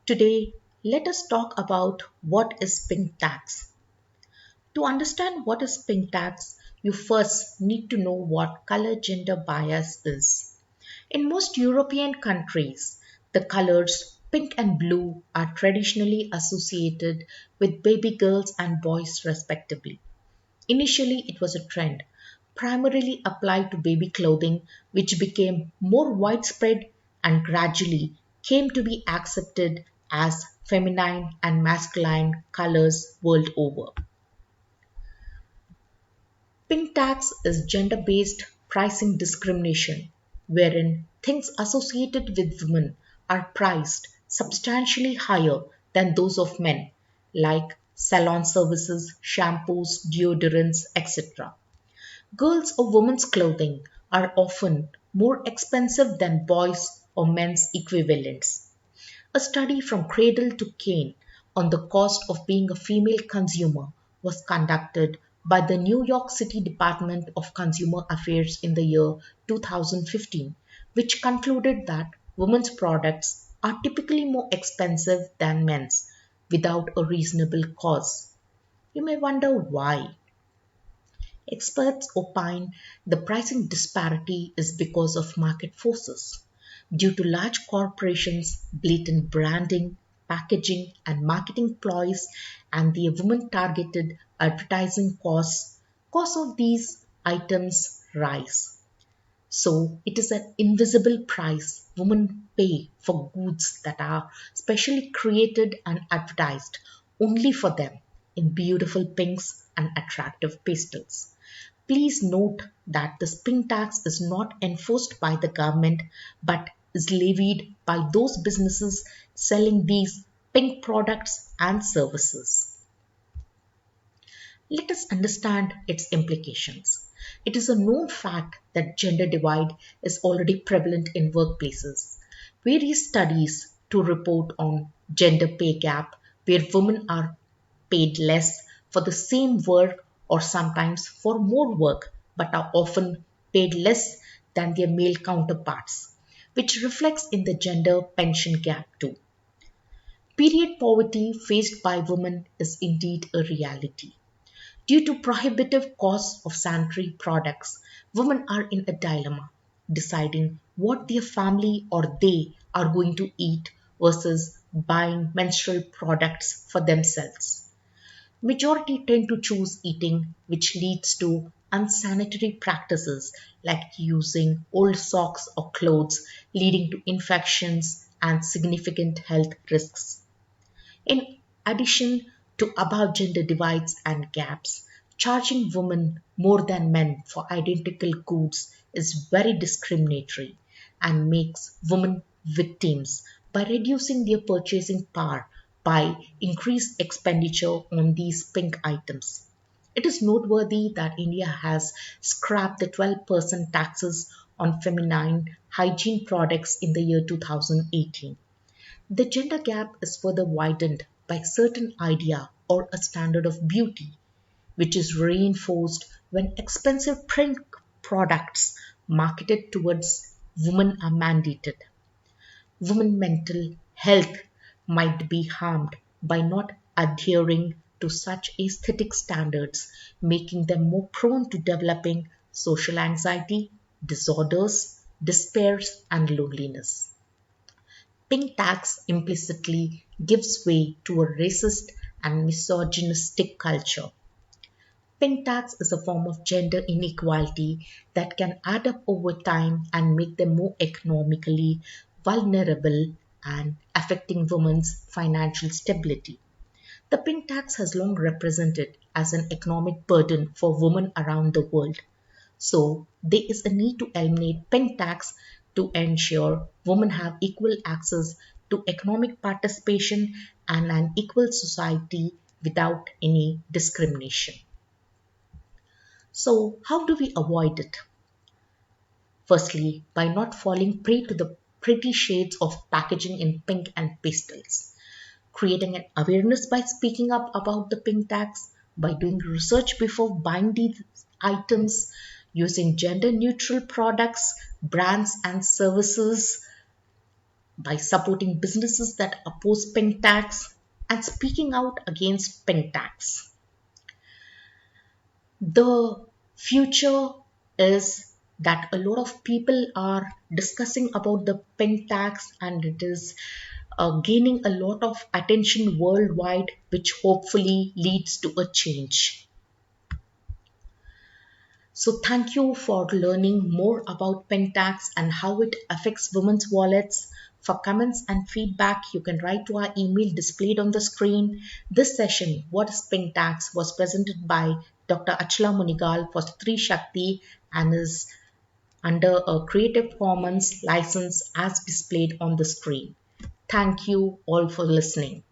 Today, let us talk about what is pink tax. To understand what is pink tax, you first need to know what color gender bias is. In most European countries, the colors pink and blue are traditionally associated with baby girls and boys, respectively. Initially, it was a trend, primarily applied to baby clothing, which became more widespread and gradually came to be accepted as feminine and masculine colors world over. Pink tax is gender based pricing discrimination, wherein things associated with women are priced substantially higher than those of men, like salon services, shampoos, deodorants, etc. Girls' or women's clothing are often more expensive than boys' or men's equivalents. A study from Cradle to Cane on the cost of being a female consumer was conducted by the New York City Department of Consumer Affairs in the year 2015, which concluded that women's products are typically more expensive than men's without a reasonable cause. You may wonder why. Experts opine the pricing disparity is because of market forces. Due to large corporations, blatant branding, packaging, and marketing ploys, and the women targeted advertising costs of these items rise. So, it is an invisible price women pay for goods that are specially created and advertised only for them in beautiful pinks and attractive pastels. Please note that this pink tax is not enforced by the government but is levied by those businesses selling these pink products and services. Let us understand its implications. It is a known fact that gender divide is already prevalent in workplaces. Various studies to report on gender pay gap where women are paid less for the same work or sometimes for more work but are often paid less than their male counterparts, which reflects in the gender pension gap too. Period poverty faced by women is indeed a reality. Due to prohibitive costs of sanitary products, women are in a dilemma, deciding what their family or they are going to eat versus buying menstrual products for themselves. Majority tend to choose eating, which leads to unsanitary practices like using old socks or clothes, leading to infections and significant health risks. In addition to above gender divides and gaps, charging women more than men for identical goods is very discriminatory and makes women victims by reducing their purchasing power by increased expenditure on these pink items. It is noteworthy that India has scrapped the 12% taxes on feminine hygiene products in the year 2018. The gender gap is further widened by certain idea or a standard of beauty, which is reinforced when expensive print products marketed towards women are mandated. Women mental health might be harmed by not adhering to such aesthetic standards, making them more prone to developing social anxiety, disorders, despairs, and loneliness. Pink tax implicitly gives way to a racist and misogynistic culture. Pink tax is a form of gender inequality that can add up over time and make them more economically vulnerable and affecting women's financial stability. The pink tax has long represented as an economic burden for women around the world. So, there is a need to eliminate pink tax to ensure women have equal access to economic participation and an equal society without any discrimination. So, how do we avoid it? Firstly, by not falling prey to the pretty shades of packaging in pink and pastels, creating an awareness by speaking up about the pink tax, by doing research before buying these items, using gender neutral products, brands, and services, by supporting businesses that oppose pink tax and speaking out against pink tax. The future is that a lot of people are discussing about the pink tax, and it is gaining a lot of attention worldwide, which hopefully leads to a change. So, thank you for learning more about pink tax and how it affects women's wallets. For comments and feedback, you can write to our email displayed on the screen. This session, What is Pink Tax, was presented by Dr. Achla Munigal for Stree Shakti and is under a Creative Commons license as displayed on the screen. Thank you all for listening.